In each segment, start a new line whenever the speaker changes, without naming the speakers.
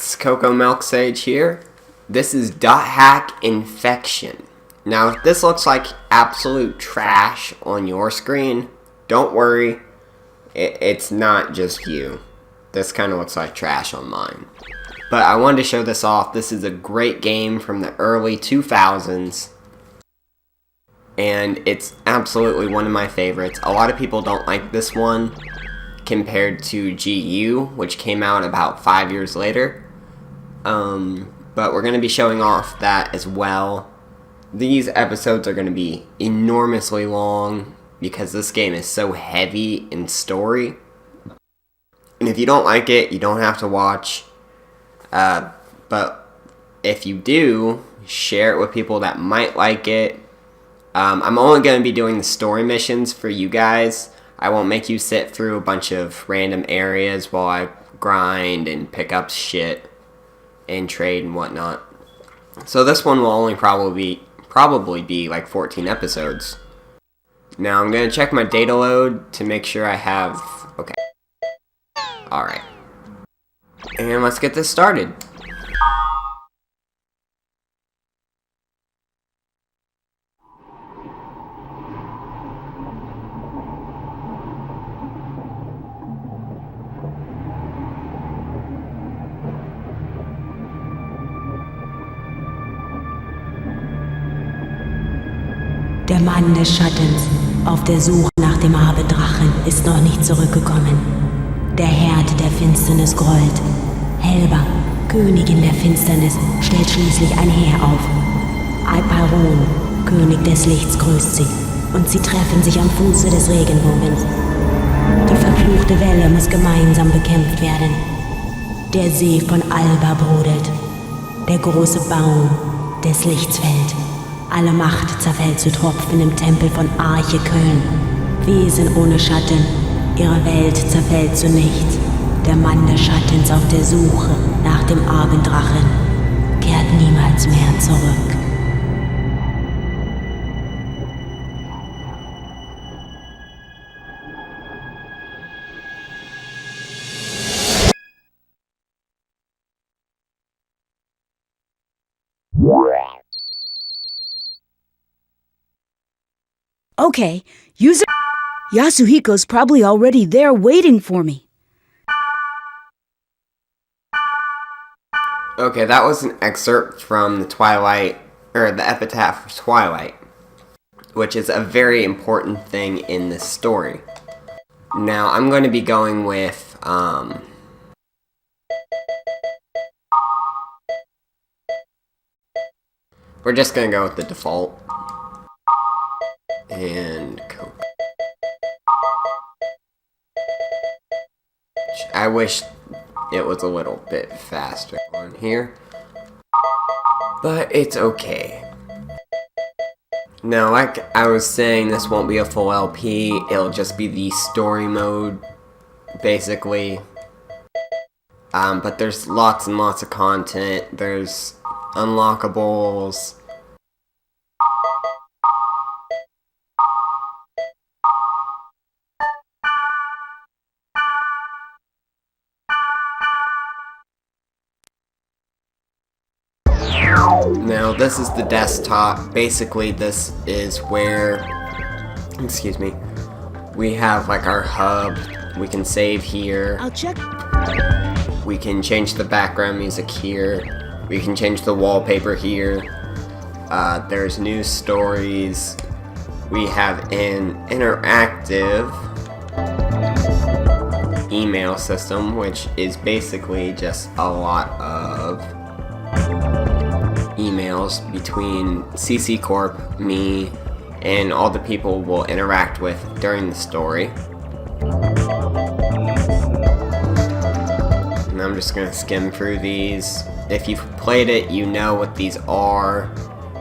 It's Cocoa Milk Sage here. This is .hack infection. Now, if this looks like absolute trash on your screen, don't worry. It's not just you. This kind of looks like trash on mine. But I wanted to show this off. This is a great game from the early 2000s. And it's absolutely one of my favorites. A lot of people don't like this one compared to GU, which came out about 5 years later. But we're going to be showing off that as well. These episodes are going to be enormously long because this game is so heavy in story. And if you don't like it, you don't have to watch. But if you do, share it with people that might like it. I'm only going to be doing the story missions for you guys. I won't make you sit through a bunch of random areas while I grind and pick up shit and trade and whatnot. So this one will only probably be like 14 episodes. Now I'm going to check my data load to make sure I have... Okay. Alright. And let's get this started.
Der Mann des Schattens, auf der Suche nach dem Abendrachen, ist noch nicht zurückgekommen. Der Herd der Finsternis grollt. Helba, Königin der Finsternis, stellt schließlich ein Heer auf. Alparon, König des Lichts, grüßt sie, und sie treffen sich am Fuße des Regenbogens. Die verfluchte Welle muss gemeinsam bekämpft werden. Der See von Alba brodelt. Der große Baum des Lichts fällt. Alle Macht zerfällt zu Tropfen im Tempel von Arche Köln. Wesen ohne Schatten, ihre Welt zerfällt zu nichts. Der Mann des Schattens auf der Suche nach dem Abenddrachen kehrt niemals mehr zurück.
Okay, Yasuhiko's probably already there waiting for me.
Okay, that was an excerpt from the Epitaph of Twilight, which is a very important thing in this story. Now, I'm going to be going with, we're just going to go with the default. And Coke. I wish it was a little bit faster on here, but it's okay. Now, like I was saying, this won't be a full LP, it'll just be the story mode, basically. But there's lots and lots of content, there's unlockables. Now, this is the desktop. Basically, this is where, we have like our hub. We can save here.
I'll check.
We can change the background music here. We can change the wallpaper here. There's news stories. We have an interactive email system, which is basically just a lot of emails between CC Corp, me, and all the people we'll interact with during the story. And I'm just gonna skim through these. If you've played it, you know what these are.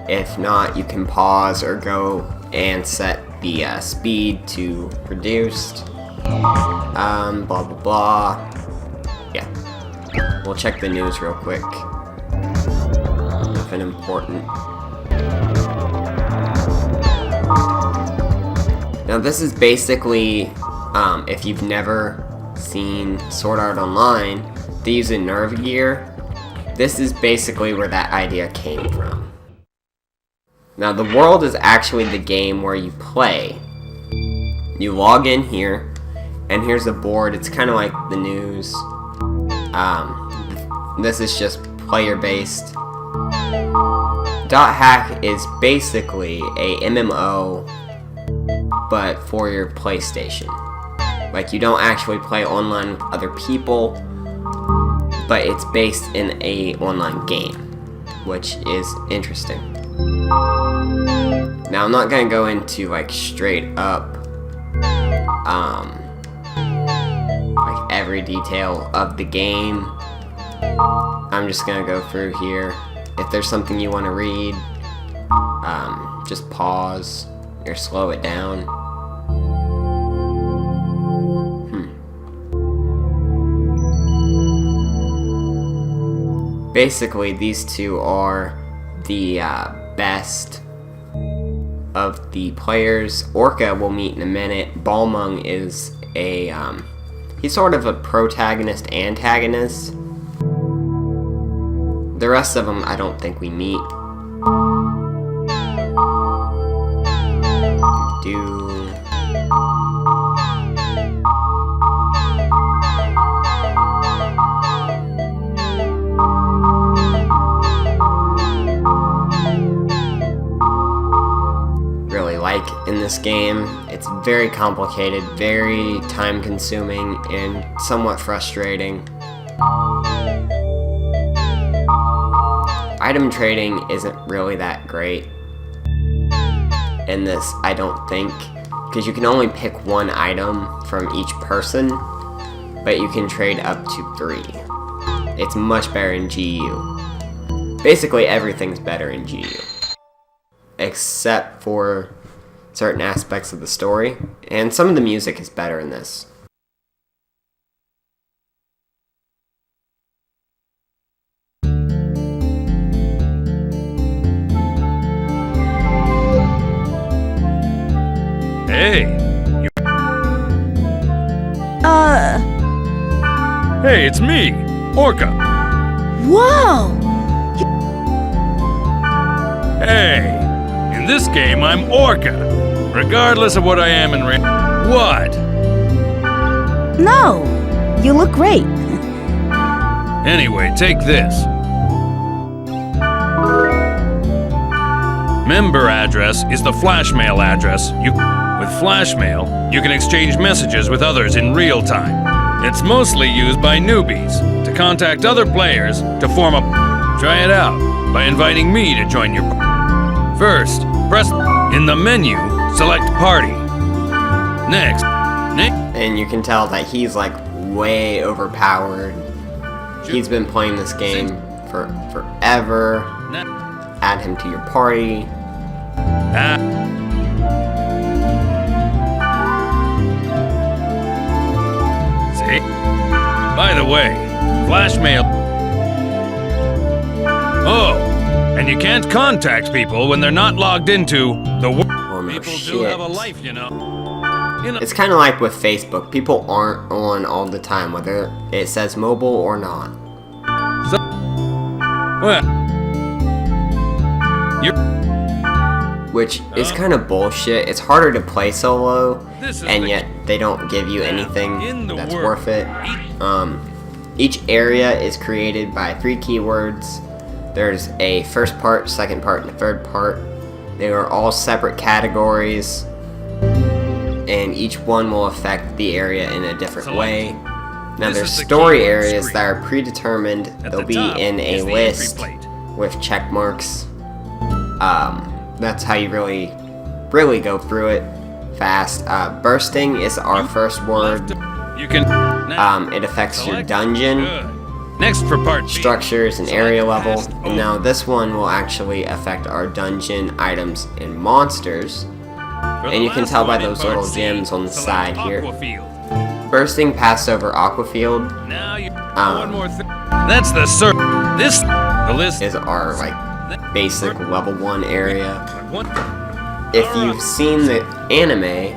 If not, you can pause or go and set the speed to reduced. Blah blah blah. Yeah. We'll check the news real quick. Nothing important. Now this is basically, if you've never seen Sword Art Online, they use a nerve gear, this is basically where that idea came from. Now, the world is actually the game where you play. You log in here, and here's a board. It's kind of like the news. This is just player-based. .hack is basically a MMO, but for your PlayStation. Like, you don't actually play online with other people, but it's based in a online game, which is interesting. Now, I'm not gonna go into like straight up like every detail of the game. I'm just gonna go through here. If there's something you want to read, just pause or slow it down. Basically, these two are the best of the players. Orca we'll meet in a minute. Balmung is a he's sort of a protagonist antagonist. The rest of them I don't think we meet. Really like in this game. It's very complicated, very time consuming, and somewhat frustrating. Item trading isn't really that great in this, I don't think, because you can only pick one item from each person, but you can trade up to 3. It's much better in GU. Basically everything's better in GU, except for certain aspects of the story, and some of the music is better in this.
Hey! Hey, it's me, Orca.
Whoa!
Hey! In this game, I'm Orca, regardless of what I am in What?
No! You look great.
Anyway, take this. Member address is the Flashmail address. With Flashmail, you can exchange messages with others in real time. It's mostly used by newbies to contact other players to form a... Try it out by inviting me to join your... First, press in the menu, select Party. Next,
and you can tell that he's like way overpowered. He's been playing this game for forever. Add him to your party.
See? By the way, Flashmail. Oh, and you can't contact people when they're not logged into the world.
Oh, no
People
shit.
do have a life, you know.
It's kind of like with Facebook. People aren't on all the time, whether it says mobile or not.
So, well,
which is kind of bullshit. It's harder to play solo, and yet they don't give you anything that's worth it. Each area is created by 3 keywords. There's a first part, second part, and a third part. They are all separate categories, and each one will affect the area in a different way. Now there's story areas that are predetermined. They'll be in a list with check marks. That's how you really go through it fast. Bursting is our first word.
You can.
It affects your dungeon.
Next for part
structures and area level. And now this one will actually affect our dungeon, items, and monsters. And you can tell by those little gems on the side here. Bursting passed over Aquafield.
One more thing. That's the the list
is our like basic level 1 area. If you've seen the anime,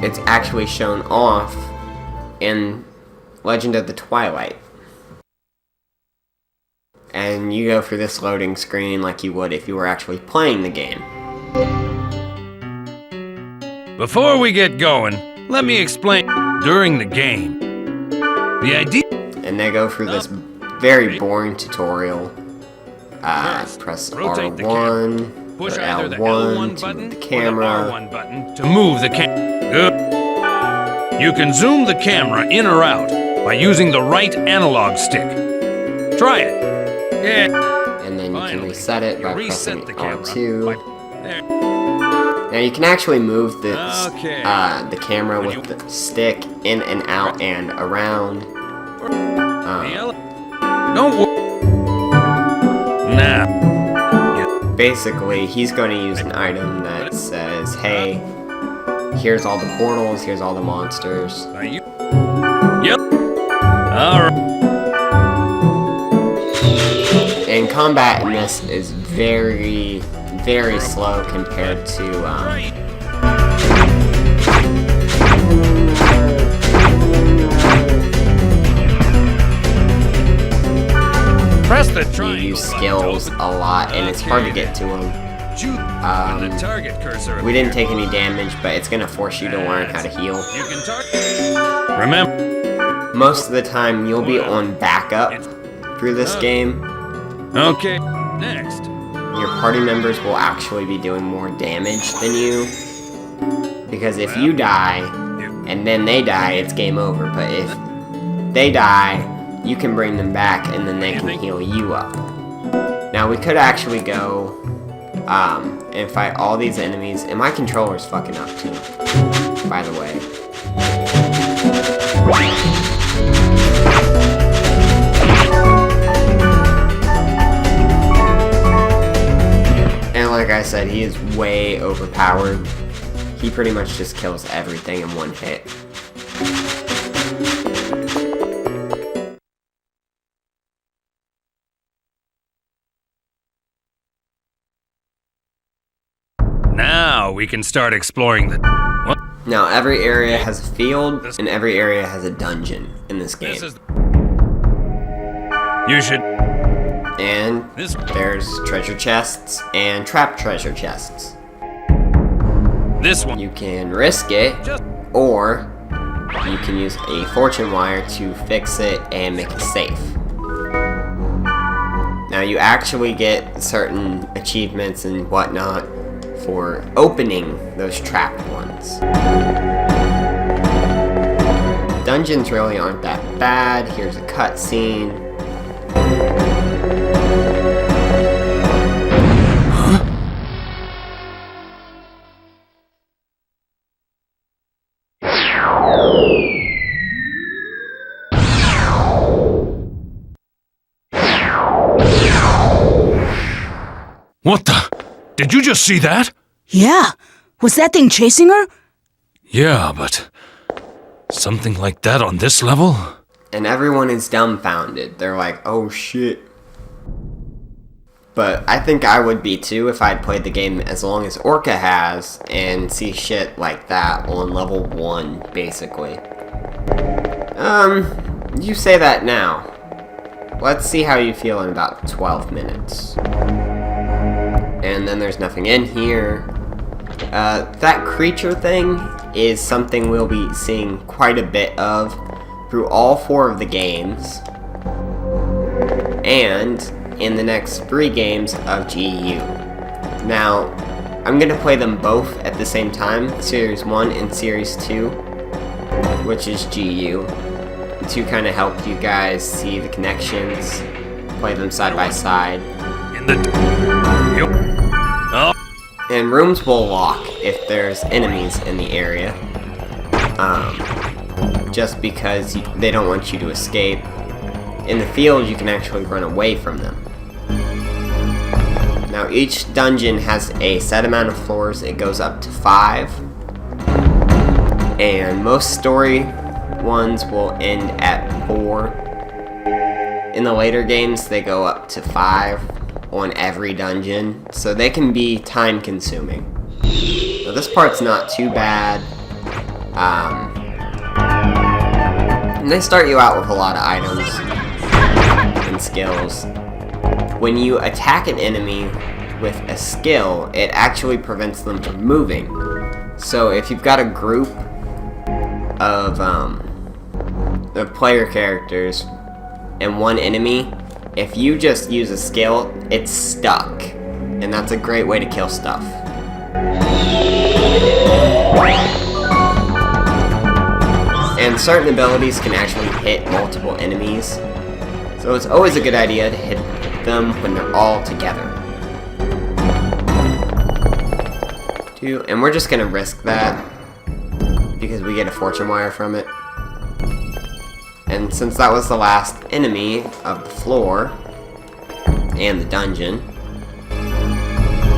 it's actually shown off in Legend of the Twilight. and you go through this loading screen like you would if you were actually playing the game.
Before we get going, let me explain. During the game, the idea...
And they go through this very boring tutorial. Press
rotate the
R1
Push
or
either the
L1
L1
to
button
move the
or the
camera.
R1 button to move the camera. Good. You can zoom the camera in or out by using the right analog stick. Try it. Yeah.
And then you can
Finally,
reset it
you
by
reset
pressing
the camera
R2.
There.
Now you can actually move this,
Okay.
the camera
When
with the stick in and out and around.
Don't worry. Now.
Basically, he's going to use an item that says, hey, here's all the portals, here's all the monsters.
Are you? Yep. Alright.
And combat in this is very, very slow compared to,
Press the
you
triangle
use
button
skills
to
a lot, and it's hard to get to them.
open the target cursor.
We didn't take any damage, but it's going to force you to learn how to heal.
You can target. Remember.
Most of the time, you'll be on backup through this game.
Okay. Next.
Your party members will actually be doing more damage than you. Because if you die, and then they die, it's game over. But if they die, you can bring them back, and then they can heal you up. Now, we could actually go and fight all these enemies. And my controller's fucking up, too, by the way. And like I said, he is way overpowered. He pretty much just kills everything in one hit.
Now we can start exploring the... What?
Now, every area has a field, and every area has a dungeon in this game.
This is... You should...
And
This...
there's treasure chests and trap treasure chests.
This one.
You can risk it, or you can use a fortune wire to fix it and make it safe. Now, you actually get certain achievements and whatnot for opening those trapped ones. Dungeons really aren't that bad. Here's a cutscene.
What the? Did you just see that?
Yeah. Was that thing chasing her?
Yeah, but... Something like that on this level?
And everyone is dumbfounded. They're like, oh shit. But I think I would be too if I'd played the game as long as Orca has and see shit like that on level 1, basically. You say that now. Let's see how you feel in about 12 minutes. And then there's nothing in here. That creature thing is something we'll be seeing quite a bit of through all 4 of the games. And in the next 3 games of GU. Now, I'm going to play them both at the same time, Series 1 and Series 2, which is GU, to kind of help you guys see the connections, play them side by side.
In the... Oh.
And rooms will lock if there's enemies in the area, just because they don't want you to escape. In the field, you can actually run away from them. Now, each dungeon has a set amount of floors. It goes up to 5. And most story ones will end at 4. In the later games, they go up to 5 on every dungeon, so they can be time consuming. Now, this part's not too bad. And they start you out with a lot of items and skills. when you attack an enemy with a skill, it actually prevents them from moving. So if you've got a group of player characters and one enemy, if you just use a skill, it's stuck. And that's a great way to kill stuff. And certain abilities can actually hit multiple enemies. So it's always a good idea to hit them when they're all together. And we're just gonna risk that because we get a fortune wire from it. And since that was the last enemy of the floor and the dungeon,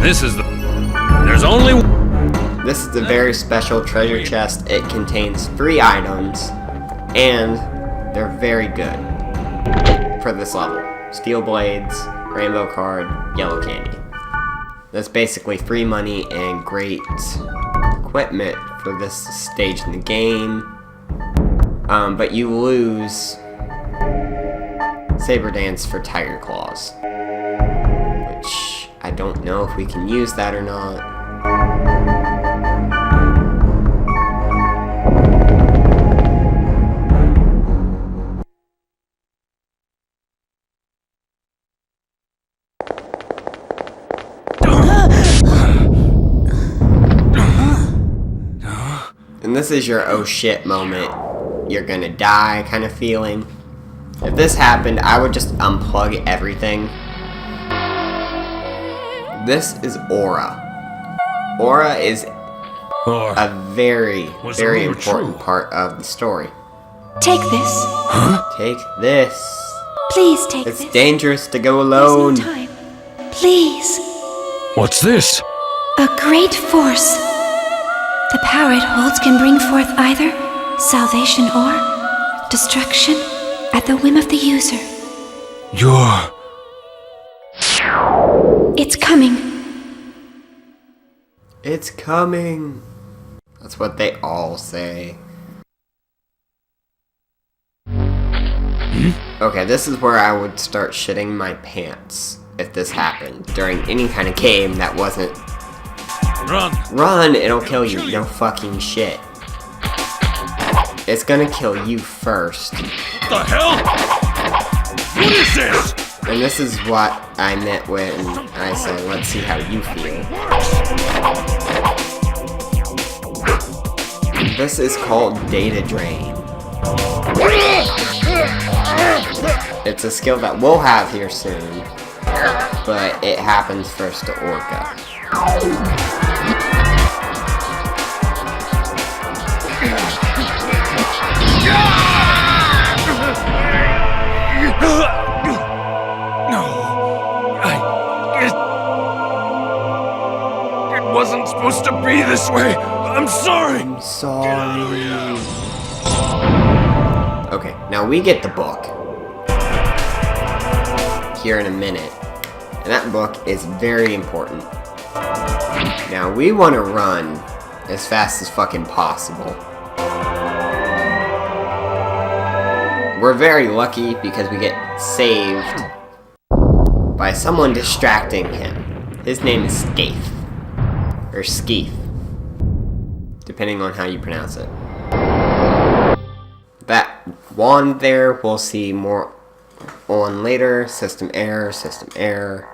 This is a
very special treasure chest. It contains 3 items, and they're very good for this level. Steel blades, rainbow card, yellow candy. That's basically free money and great equipment for this stage in the game. But you lose Saber Dance for Tiger Claws, which I don't know if we can use that or not. And this is your oh shit moment, you're gonna die kind of feeling. If this happened, I would just unplug everything. This is Bora. Bora is a very important part of the story.
Take this.
Take this.
Please take this.
It's dangerous to go alone.
There's no time. Please.
What's this?
A great force. The power it holds can bring forth either salvation or destruction at the whim of the user. It's coming.
It's coming. That's what they all say. Okay, this is where I would start shitting my pants if this happened during any kind of game that wasn't... Run, it'll kill you. No fucking shit. It's gonna kill you first.
What the hell? What is this?
And this is what I meant when I said, let's see how you feel. This is called Data Drain. It's a skill that we'll have here soon, but it happens first to Orca.
It wasn't supposed to be this way. I'm sorry.
I'm sorry. Okay, now we get the book here in a minute, and that book is very important. Now we want to run as fast as fucking possible. We're very lucky because we get saved by someone distracting him. His name is Skaith. Or Skeef, depending on how you pronounce it. That wand there we'll see more on later. System error, system error.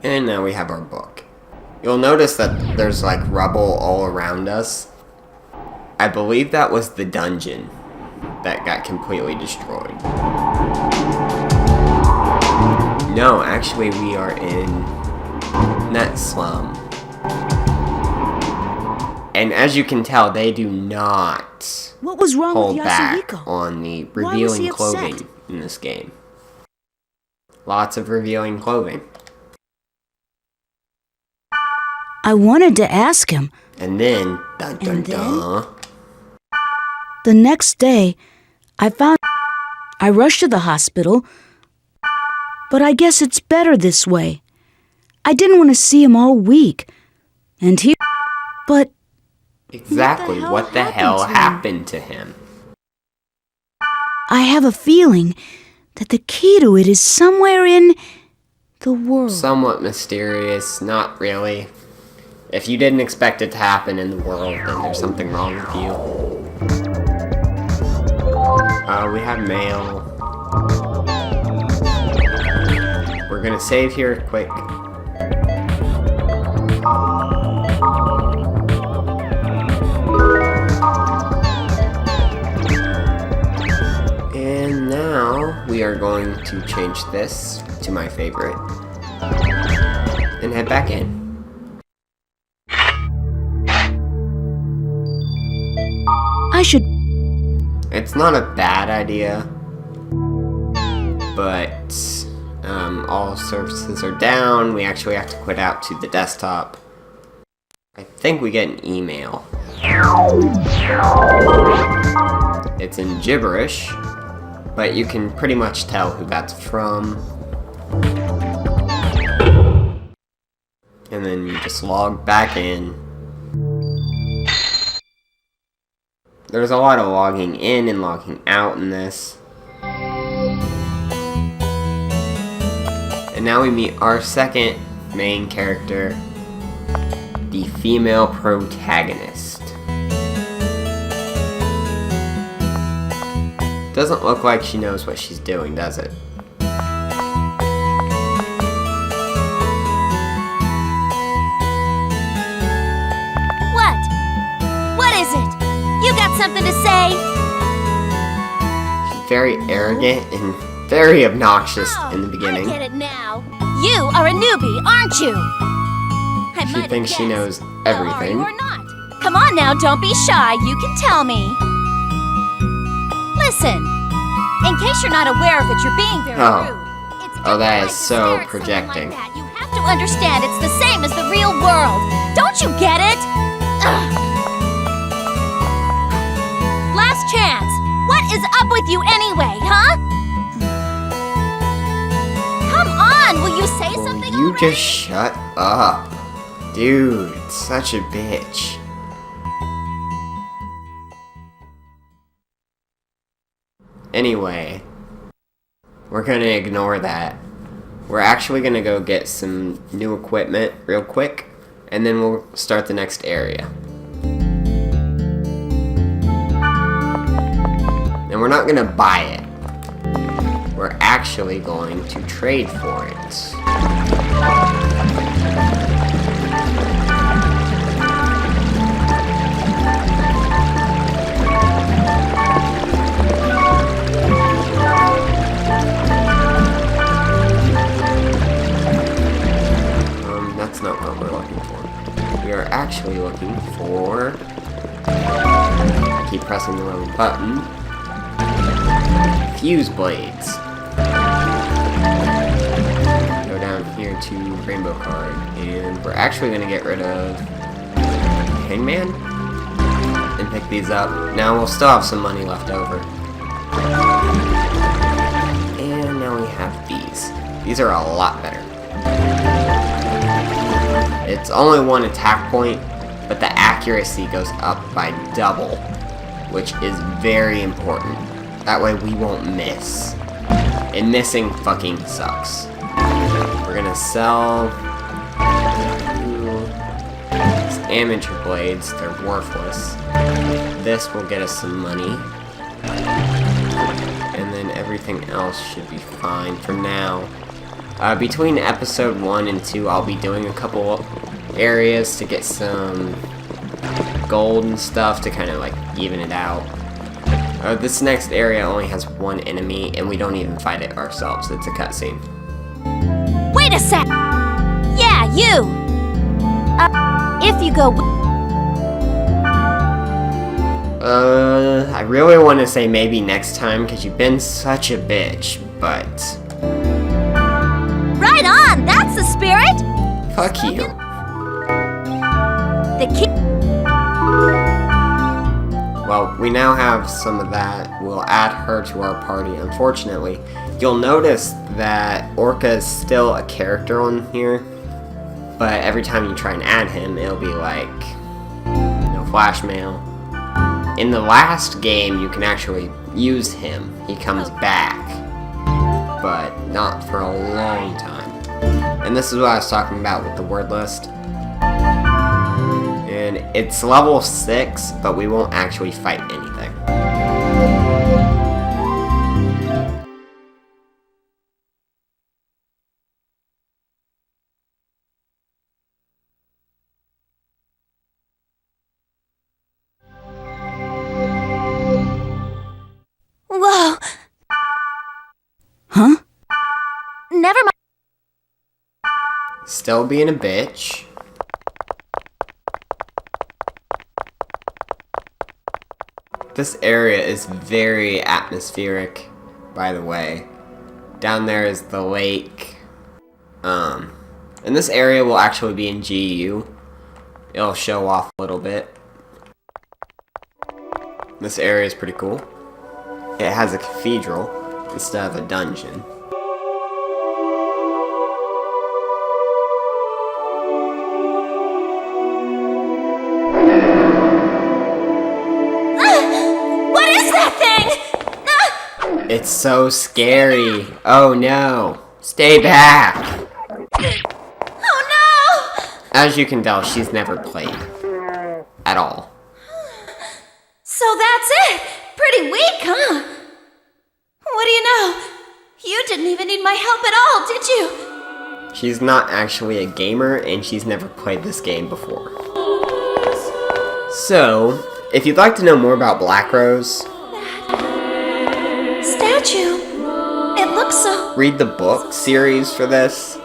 And now we have our book. You'll notice that there's like rubble all around us. I believe that was the dungeon that got completely destroyed. No, actually we are in that slum. And as you can tell, they do not
What was wrong
hold
with
back
Yasuhiko?
on the
Why was
revealing
he upset?
clothing in this game. Lots of revealing clothing.
I wanted to ask him.
And then, dun dun
And then?
dun,
The next day, I rushed to the hospital, but I guess it's better this way. I didn't want to see him all week. And but...
Exactly, what the hell happened to him?
I have a feeling that the key to it is somewhere in the world.
Somewhat mysterious, not really. If you didn't expect it to happen in the world, then there's something wrong with you. We have mail. We're gonna save here quick. And now we are going to change this to my favorite and head back in. It's not a bad idea, but all services are down. We actually have to quit out to the desktop. I think we get an email. It's in gibberish, but you can pretty much tell who that's from. And then you just log back in. There's a lot of logging in and logging out in this. And now we meet our second main character, the female protagonist. Doesn't look like she knows what she's doing, does it?
What is it? You got something to say?
She's very arrogant and very obnoxious in the beginning.
I get it now. You are a newbie, aren't you?
She thinks she knows everything.
Or not. Come on now, don't be shy. You can tell me. Listen, in case you're not aware that you're being very rude.
Oh, that is so projecting.
Like that. You have to understand it's the same as the real world. Don't you get it? Ugh. Last chance. What is up with you anyway, huh? Come on, will you say something
You
already?
just shut up. Dude, such a bitch. Anyway, we're gonna ignore that. We're actually gonna go get some new equipment real quick, and then we'll start the next area. And we're not gonna buy it. We're actually going to trade for it. That's not what we're looking for. We are actually looking for... I keep pressing the wrong button. Fuse blades. Go down here to Rainbow Card, and we're actually going to get rid of Hangman and pick these up. Now we'll still have some money left over. And now we have these. These are a lot better. It's only one attack point, but the accuracy goes up by double, which is very important. That way we won't miss. And missing fucking sucks. We're gonna sell these amateur blades, they're worthless. This will get us some money. And then everything else should be fine for now. Between episode 1 and 2, I'll be doing a couple areas to get some gold and stuff to kind of like even it out. This next area only has one enemy, and we don't even fight it ourselves. It's a cutscene.
Wait a sec! Yeah, you! If you go...
I really want to say maybe next time, because you've been such a bitch, but...
Right on! That's the spirit!
Fuck you.
The key...
Well, we now have some of that. We'll add her to our party. Unfortunately, you'll notice that Orca is still a character on here, but every time you try and add him, it'll be like, Flashmail. In the last game, you can actually use him. He comes back, but not for a long time. And this is what I was talking about with the word list. And it's level 6, but we won't actually fight anything.
Whoa!
Huh?
Never mind.
Still being a bitch. This area is very atmospheric, by the way. Down there is the lake. And this area will actually be in GU. It'll show off a little bit. This area is pretty cool. It has a cathedral instead of a dungeon.
What is that thing?
It's so scary. Oh no. Stay back.
Oh no!
As you can tell, she's never played. At all.
So that's it! Pretty weak, huh? What do you know? You didn't even need my help at all, did you?
She's not actually a gamer, and she's never played this game before. So, if you'd like to know more about Black Rose,
Statue. It looks so...
read the book series for this.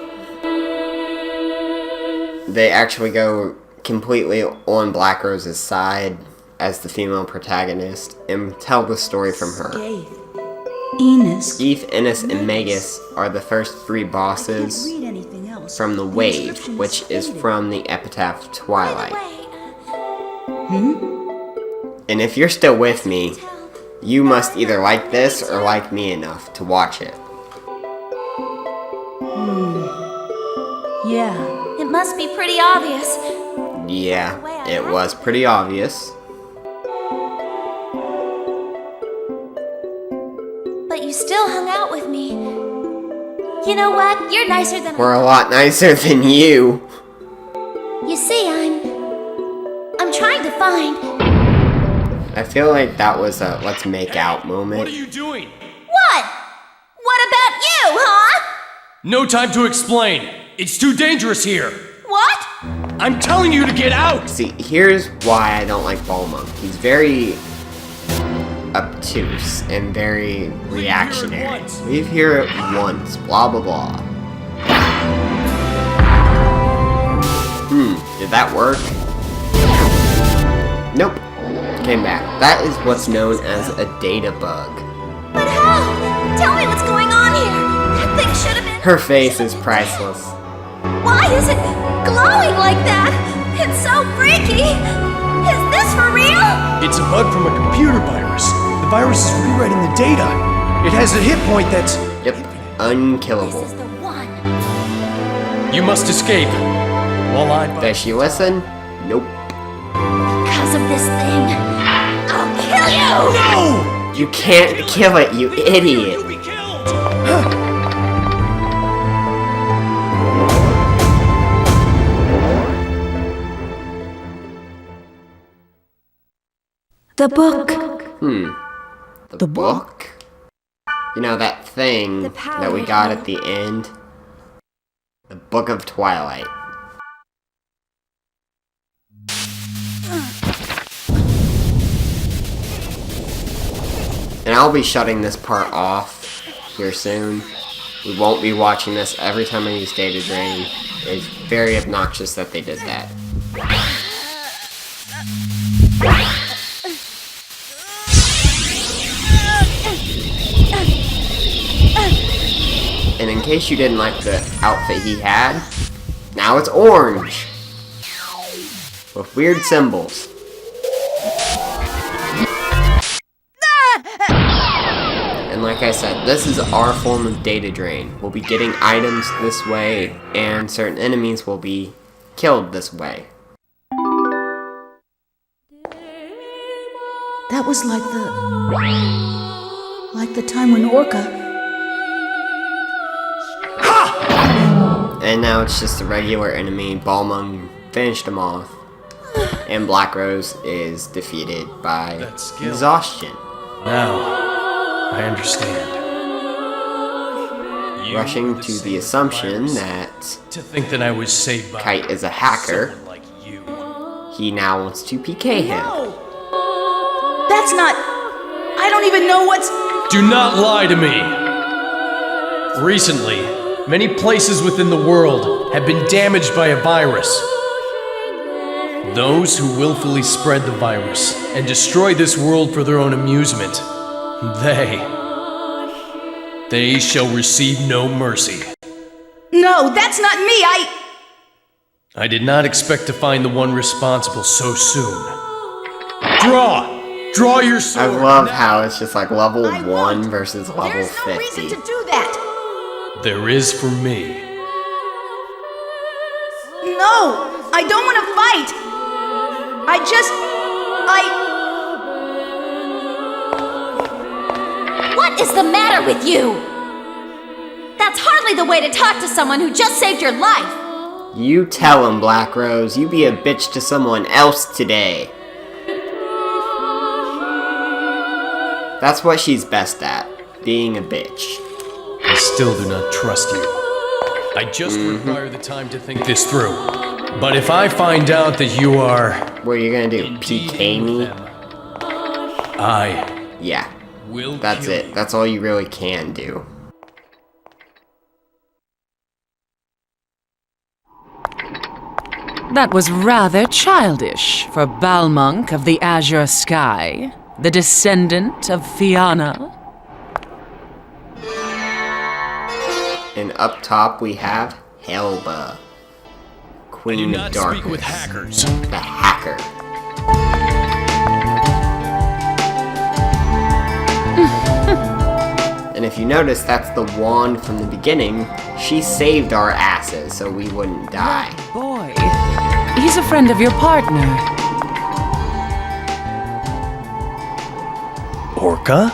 They actually go completely on Black Rose's side as the female protagonist and tell the story from her.
Enos.
Eve, Innis, and Magus are the first 3 bosses from the Wave, which is from the Epitaph of Twilight. And if you're still with me, you must either like this or like me enough to watch it.
Yeah.
It must be pretty obvious.
Yeah, it was pretty obvious.
But you still hung out with me. You know what? You're nicer than
We're a lot nicer than you.
You see, I'm trying to find...
I feel like that was a let's make out moment.
What are you doing?
What? What about you, huh?
No time to explain. It's too dangerous here.
What?
I'm telling you to get out.
See, here's why I don't like Ballmonk. He's very obtuse and very reactionary. Leave here at once. Blah blah blah. Did that work? Nope. Came back. That is what's known as a data bug.
But how? Tell me what's going on here. That thing should have been...
Her face is priceless.
Why is it glowing like that? It's so freaky. Is this for real?
It's a bug from a computer virus. The virus is rewriting the data. It has a hit point that's...
Yep. Unkillable.
This is the one.
You must escape. While
Does she listen? Nope.
Because of this thing, I'll kill you!
No!
You can't kill it, you idiot.
You'll be killed.
The book.
The book? You know, that thing that we got at the end? The Book of Twilight. And I'll be shutting this part off here soon. We won't be watching this every time I use data drain. It's very obnoxious that they did that. And in case you didn't like the outfit he had, now it's orange. With weird symbols. And like I said, this is our form of data drain. We'll be getting items this way, and certain enemies will be killed this way.
That was like the time when Orca...
And now it's just a regular enemy. Balmung finished him off. And Black Rose is defeated by exhaustion.
Now, I understand.
Rushing to the assumption that
To think that I was saved by
Kite is a hacker,
someone like you.
he now wants to PK him.
That's not... I don't even know what's...
Do not lie to me! Recently, many places within the world have been damaged by a virus. Those who willfully spread the virus and destroy this world for their own amusement, they shall receive no mercy.
No, that's not me,
I did not expect to find the one responsible so soon. Draw! Draw your
I
sword!
love how it's just like level
I
1
won't.
versus level
There's
50.
no reason to do that.
There is for me.
No, I don't want to fight.
What is the matter with you? That's hardly the way to talk to someone who just saved your life.
You tell him, Black Rose. You be a bitch to someone else today. That's what she's best at. Being a bitch.
I still do not trust you. I just require the time to think this through. But if I find out that you are...
What are you gonna do?
indeed
PK
with
me?
them, I
Yeah.
will
That's
kill
it.
you.
That's all you really can do.
That was rather childish for Balmung of the Azure Sky, the descendant of Fianna.
And up top we have Helba.
I do
Queen
not
of Darkness.
speak with hackers.
The hacker. And if you notice, that's the wand from the beginning. She saved our asses so we wouldn't die.
Boy, he's a friend of your partner.
Orca?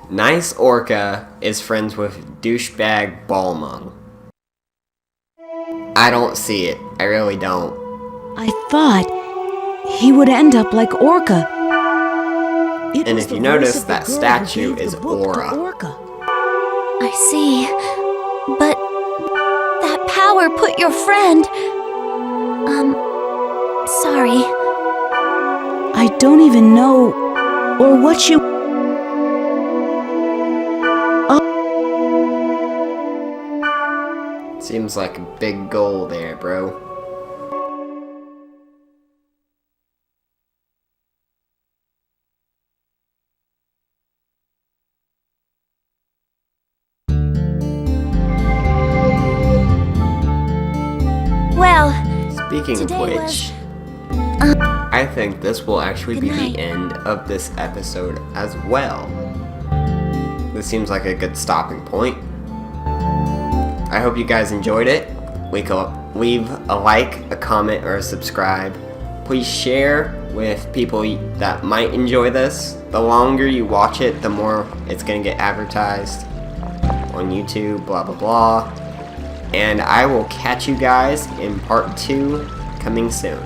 Nice Orca is friends with douchebag Balmung. I don't see it. I really don't.
I thought he would end up like Orca. It
And
was
if
the
you
voice
notice,
of the
that
girl who
statue
gave the
is
book to
Bora.
Orca.
I see. But that power put your friend... sorry.
I don't even know or what you...
Seems like a big goal there, bro.
Well,
Speaking of
Today
which, I think this will actually be
Good night.
the end of this episode as well. This seems like a good stopping point. I hope you guys enjoyed it. Leave a like, a comment, or a subscribe. Please share with people that might enjoy this. The longer you watch it, the more it's going to get advertised on YouTube, blah blah blah. And I will catch you guys in part 2 coming soon.